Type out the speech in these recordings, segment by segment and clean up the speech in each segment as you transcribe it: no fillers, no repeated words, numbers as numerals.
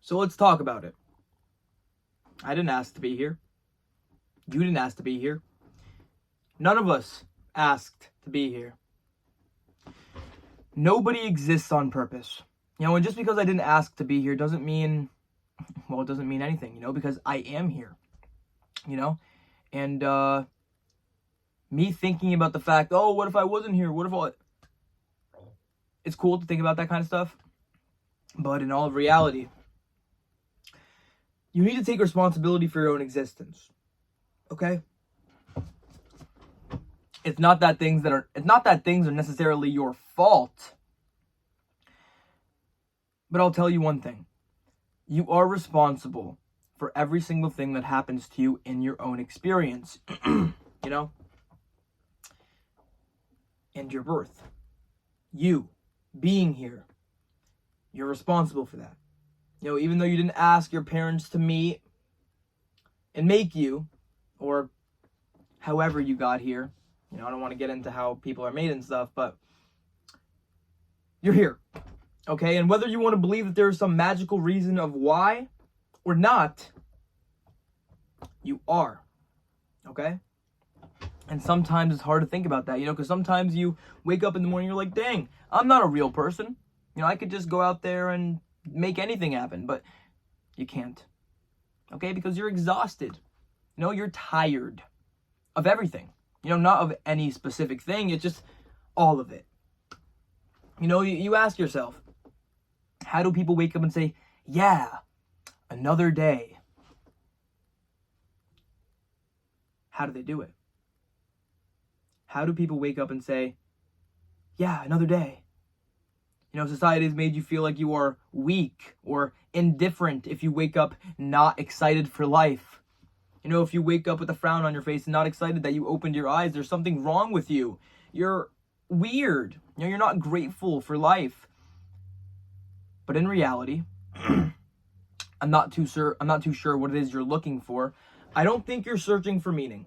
So let's talk about it. I didn't ask to be here. You didn't ask to be here. None of us asked to be here. Nobody exists on purpose. And just because I didn't ask to be here doesn't mean, well, it doesn't mean anything, because I am here, and me thinking about the fact, oh, what if I wasn't here? What if it's cool to think about that kind of stuff. But in all reality, you need to take responsibility for your own existence. Okay? It's not that things are necessarily your fault. But I'll tell you one thing. You are responsible for every single thing that happens to you in your own experience. And your birth. You being here. You're responsible for that. Even though you didn't ask your parents to meet and make you, or however you got here. I don't want to get into how people are made and stuff, but you're here. Okay? And whether you want to believe that there's some magical reason of why or not, you are. Okay? And sometimes it's hard to think about that, because sometimes you wake up in the morning, you're like, dang, I'm not a real person. I could just go out there and make anything happen, but you can't. Okay? Because you're exhausted. You're tired of everything. Not of any specific thing. It's just all of it. You ask yourself, how do people wake up and say, yeah, another day? How do they do it? How do people wake up and say, yeah, another day? Society has made you feel like you are weak or indifferent if you wake up not excited for life. If you wake up with a frown on your face and not excited that you opened your eyes, there's something wrong with you. You're weird. You're not grateful for life. But in reality, I'm not too sure what it is you're looking for. I don't think you're searching for meaning.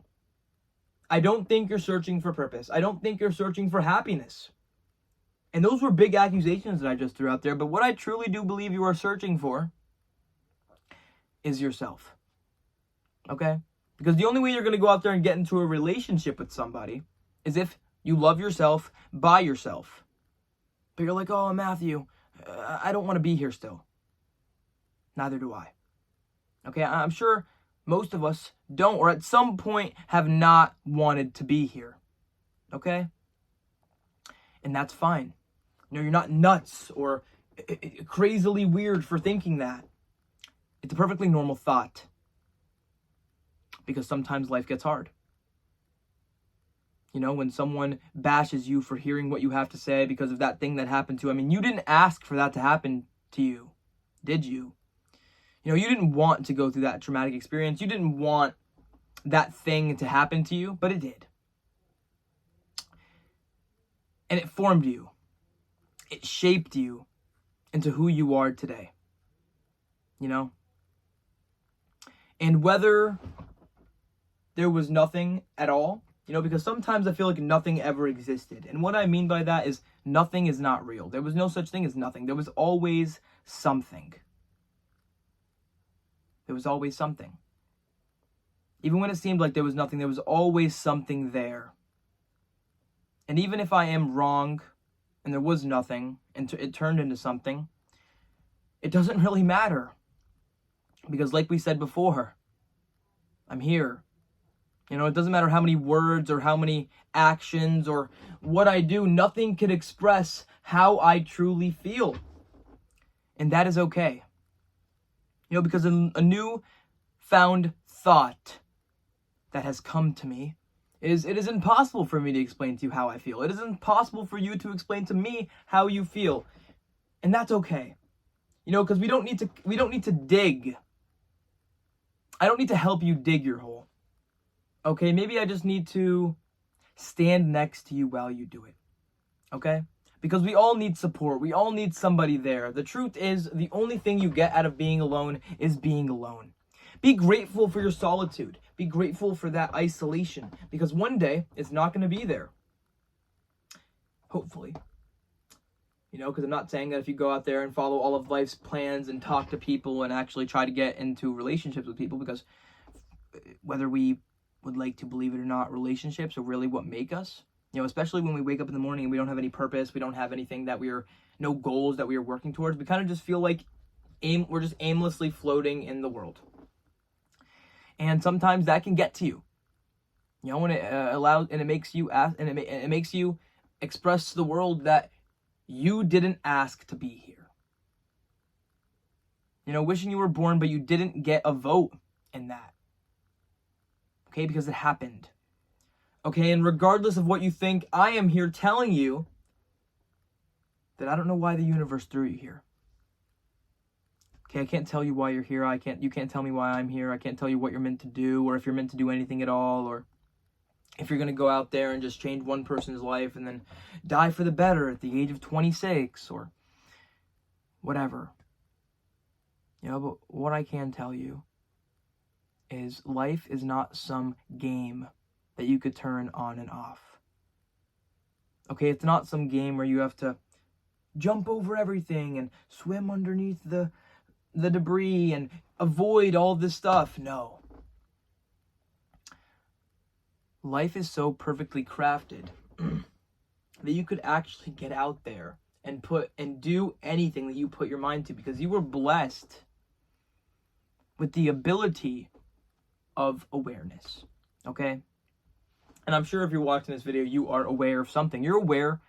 I don't think you're searching for purpose. I don't think you're searching for happiness. And those were big accusations that I just threw out there. But what I truly do believe you are searching for is yourself. Okay? Because the only way you're going to go out there and get into a relationship with somebody is if you love yourself by yourself. But you're like, oh, Matthew, I don't want to be here still. Neither do I. Okay? I'm sure most of us don't, or at some point have not wanted to be here. Okay? And that's fine. You're not nuts or crazily weird for thinking that. It's a perfectly normal thought. Because sometimes life gets hard. When someone bashes you for hearing what you have to say because of that thing that happened to you. You didn't ask for that to happen to you, did you? You didn't want to go through that traumatic experience. You didn't want that thing to happen to you, but it did. And it formed you. It shaped you into who you are today. And whether there was nothing at all, because sometimes I feel like nothing ever existed. And what I mean by that is nothing is not real. There was no such thing as nothing. There was always something. There was always something. Even when it seemed like there was nothing, there was always something there. And even if I am wrong and there was nothing and it turned into something, it doesn't really matter. Because like we said before, I'm here. It doesn't matter how many words or how many actions or what I do. Nothing can express how I truly feel. And that is okay. Because a new found thought that has come to me is it is impossible for me to explain to you how I feel. It is impossible for you to explain to me how you feel. And that's okay. Because we don't need to dig. I don't need to help you dig your hole. Okay, maybe I just need to stand next to you while you do it. Okay? Because we all need support. We all need somebody there. The truth is, the only thing you get out of being alone is being alone. Be grateful for your solitude. Be grateful for that isolation. Because one day, it's not going to be there. Hopefully. Because I'm not saying that if you go out there and follow all of life's plans and talk to people and actually try to get into relationships with people, because whether we would like to believe it or not, relationships are really what make us. Especially when we wake up in the morning and we don't have any purpose, we don't have anything no goals that we are working towards. We kind of just feel like we're just aimlessly floating in the world. And sometimes that can get to you. When it allows, and it makes you ask, and it makes you express to the world that you didn't ask to be here. Wishing you were born, but you didn't get a vote in that. Okay, because it happened. Okay, and regardless of what you think, I am here telling you that I don't know why the universe threw you here. Okay, I can't tell you why you're here. You can't tell me why I'm here. I can't tell you what you're meant to do, or if you're meant to do anything at all, or if you're going to go out there and just change one person's life and then die for the better at the age of 26 or whatever. But what I can tell you is life is not some game that you could turn on and off. Okay, it's not some game where you have to jump over everything and swim underneath the debris and avoid all this stuff. No. Life is so perfectly crafted that you could actually get out there and do anything that you put your mind to, because you were blessed with the ability of awareness. Okay? And I'm sure if you're watching this video, you are aware of something. You're aware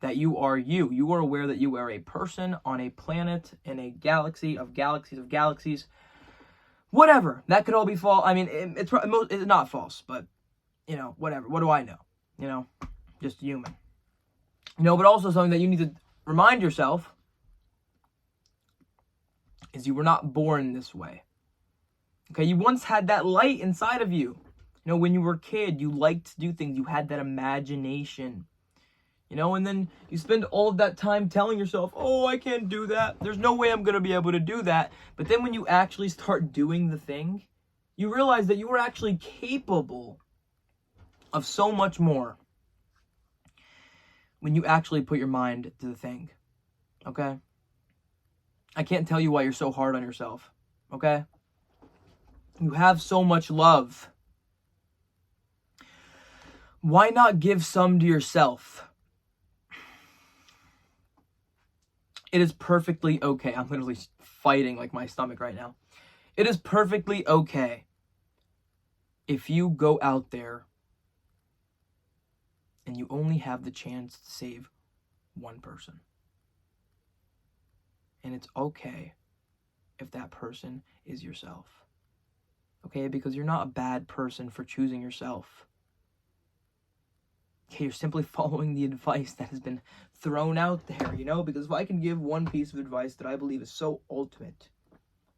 that you are you. You are aware that you are a person on a planet in a galaxy of galaxies of galaxies. Whatever. That could all be false. I mean, it's not false, but, whatever. What do I know? Just human. But also something that you need to remind yourself is you were not born this way. Okay, you once had that light inside of you. When you were a kid, you liked to do things. You had that imagination. And then you spend all of that time telling yourself, oh, I can't do that. There's no way I'm going to be able to do that. But then when you actually start doing the thing, you realize that you were actually capable of so much more when you actually put your mind to the thing. Okay? I can't tell you why you're so hard on yourself. Okay? You have so much love. Why not give some to yourself? It is perfectly okay. I'm literally fighting like my stomach right now. It is perfectly okay if you go out there and you only have the chance to save one person. And it's okay if that person is yourself. Okay? Because you're not a bad person for choosing yourself. Okay, you're simply following the advice that has been thrown out there, because if I can give one piece of advice that I believe is so ultimate,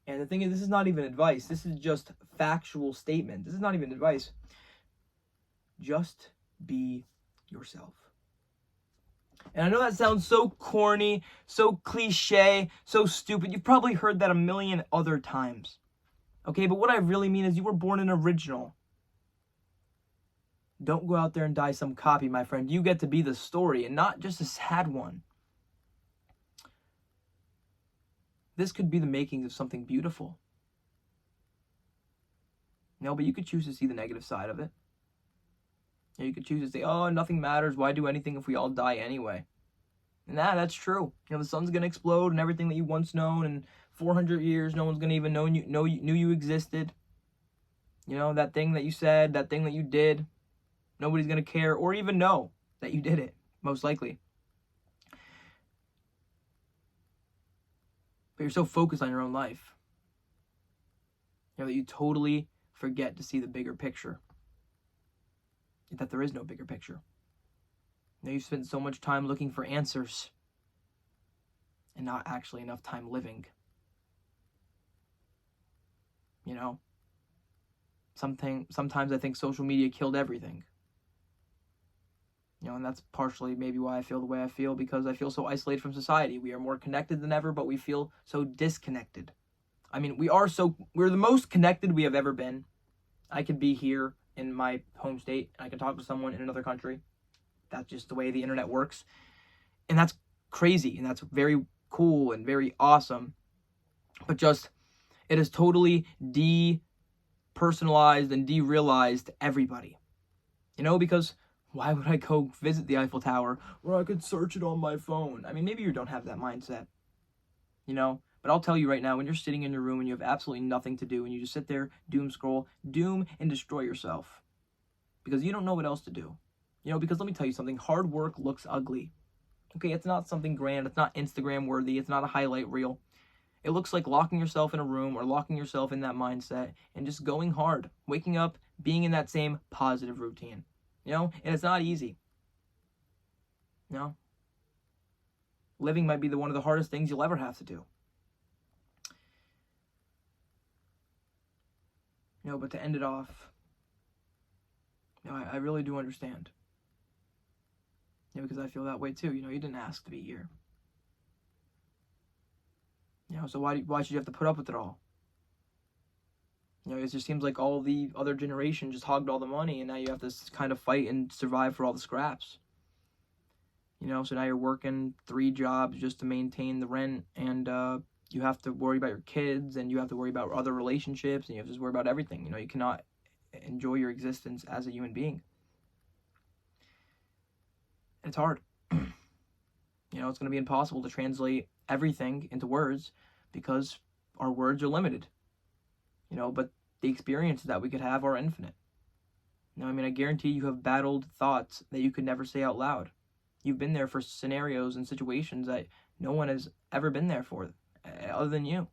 and the thing is, this is not even advice, this is just factual statement. This is not even advice. Just be yourself. And I know that sounds so corny, so cliche, so stupid. You've probably heard that a million other times. Okay, but what I really mean is you were born an original. Don't go out there and die some copy, my friend. You get to be the story, and not just a sad one. This could be the makings of something beautiful. But you could choose to see the negative side of it. You could choose to say, oh, nothing matters. Why do anything if we all die anyway? And that's true. The sun's going to explode, and everything that you once known in 400 years, no one's going to even knew you existed. That thing that you said, that thing that you did. Nobody's going to care or even know that you did it, most likely. But you're so focused on your own life, that you totally forget to see the bigger picture. That there is no bigger picture. You spend so much time looking for answers and not actually enough time living. Sometimes I think social media killed everything. And that's partially maybe why I feel the way I feel, because I feel so isolated from society. We are more connected than ever, but we feel so disconnected. I mean, we're the most connected we have ever been. I could be here in my home state, and I can talk to someone in another country. That's just the way the internet works. And that's crazy, and that's very cool and very awesome. But just, it is totally depersonalized and derealized everybody. You know, because why would I go visit the Eiffel Tower where I could search it on my phone? I mean, maybe you don't have that mindset, you know? But I'll tell you right now, when you're sitting in your room and you have absolutely nothing to do and you just sit there, doom scroll, doom and destroy yourself because you don't know what else to do. You know, because let me tell you something, hard work looks ugly. Okay, it's not something grand, it's not Instagram worthy, it's not a highlight reel. It looks like locking yourself in a room or locking yourself in that mindset and just going hard, waking up, being in that same positive routine. You know, and it's not easy. You know, living might be one of the hardest things you'll ever have to do. You know, but to end it off, you know, I really do understand. You know, because I feel that way too. You know, you didn't ask to be here. You know, so why should you have to put up with it all? You know, it just seems like all the other generation just hogged all the money, and now you have to kind of fight and survive for all the scraps. You know, so now you're working 3 jobs just to maintain the rent, and you have to worry about your kids, and you have to worry about other relationships, and you have to just worry about everything. You know, you cannot enjoy your existence as a human being. And it's hard. You know, it's going to be impossible to translate everything into words because our words are limited. You know, but the experiences that we could have are infinite. You know, I mean, I guarantee you have battled thoughts that you could never say out loud. You've been there for scenarios and situations that no one has ever been there for other than you.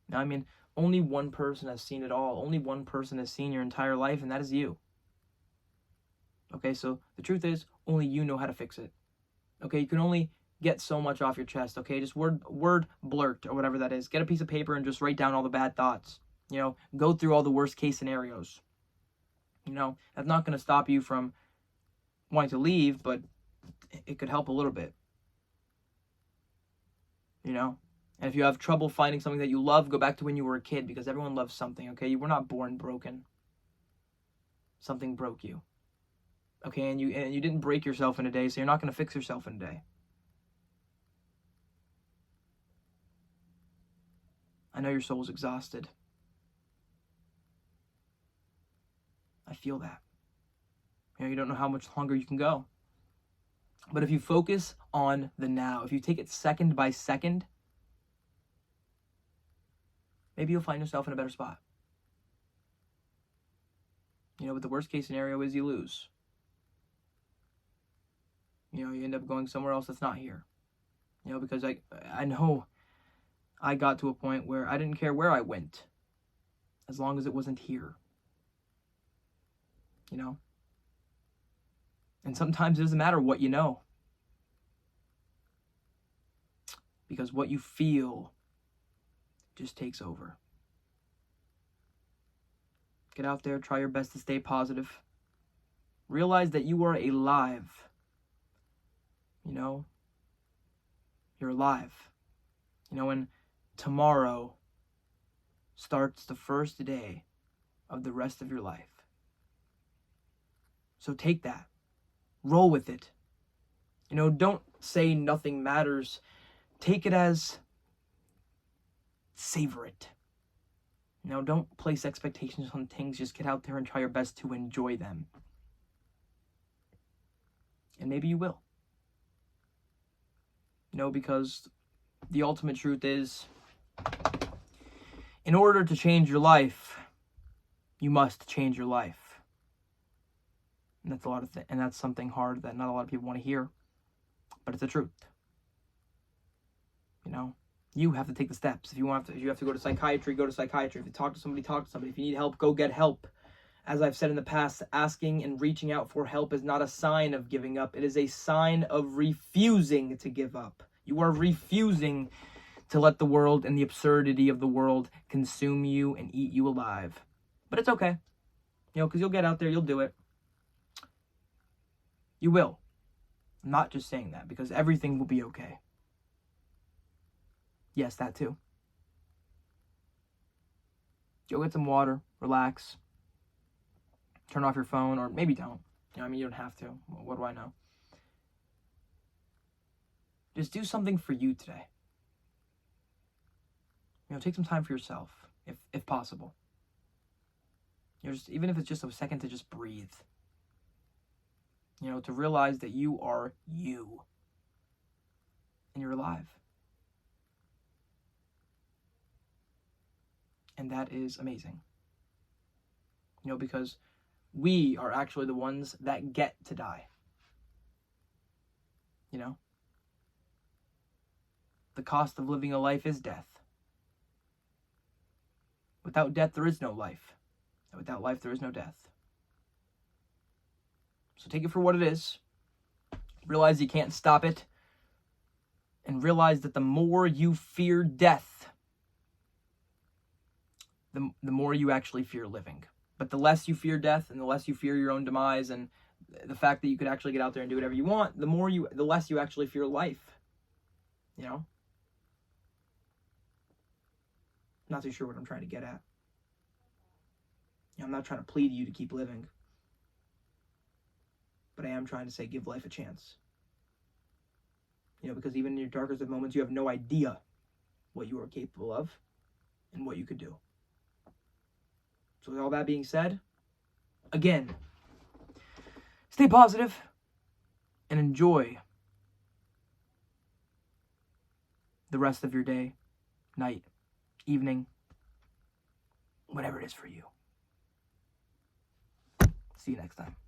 Now, I mean, only one person has seen it all. Only one person has seen your entire life, and that is you. Okay, so the truth is, only you know how to fix it. Okay, you can only get so much off your chest, okay? Just word blurt or whatever that is. Get a piece of paper and just write down all the bad thoughts. You know, go through all the worst case scenarios. You know, that's not going to stop you from wanting to leave, but it could help a little bit. You know? And if you have trouble finding something that you love, go back to when you were a kid, because everyone loves something, okay? You were not born broken. Something broke you. Okay, and you didn't break yourself in a day, so you're not going to fix yourself in a day. I know your soul's exhausted. I feel that. You know, you don't know how much longer you can go. But if you focus on the now, if you take it second by second, maybe you'll find yourself in a better spot. You know, but the worst case scenario is you lose. You know, you end up going somewhere else that's not here. You know, because I know I got to a point where I didn't care where I went as long as it wasn't here. You know? And sometimes it doesn't matter what you know. Because what you feel just takes over. Get out there, try your best to stay positive. Realize that you are alive. You know? You're alive. You know, and tomorrow starts the first day of the rest of your life. So take that. Roll with it. You know, don't say nothing matters. Take it as savor it. You know, don't place expectations on things. Just get out there and try your best to enjoy them. And maybe you will. You know, because the ultimate truth is, in order to change your life, you must change your life. And that's and that's something hard that not a lot of people want to hear, but it's the truth. You know, you have to take the steps. If you have to go to psychiatry, go to psychiatry. If you talk to somebody, talk to somebody. If you need help, go get help. As I've said in the past, asking and reaching out for help is not a sign of giving up. It is a sign of refusing to give up. You are refusing to let the world and the absurdity of the world consume you and eat you alive. But it's okay. You know, because you'll get out there, you'll do it. You will. I'm not just saying that, because everything will be okay. Yes, that too. Go get some water, relax, turn off your phone, or maybe don't. You know, I mean, you don't have to. What do I know? Just do something for you today. Take some time for yourself, if possible. Even if it's just a second to just breathe. To realize that you are you. And you're alive. And that is amazing. Because we are actually the ones that get to die. The cost of living a life is death. Without death, there is no life. And without life, there is no death. So take it for what it is. Realize you can't stop it. And realize that the more you fear death, the more you actually fear living. But the less you fear death and the less you fear your own demise and the fact that you could actually get out there and do whatever you want, the less you actually fear life. Not too sure what I'm trying to get at. I'm not trying to plead you to keep living. But I am trying to say give life a chance. Because even in your darkest of moments, you have no idea what you are capable of and what you could do. So with all that being said, again, stay positive and enjoy the rest of your day, night, evening, whatever it is for you. See you next time.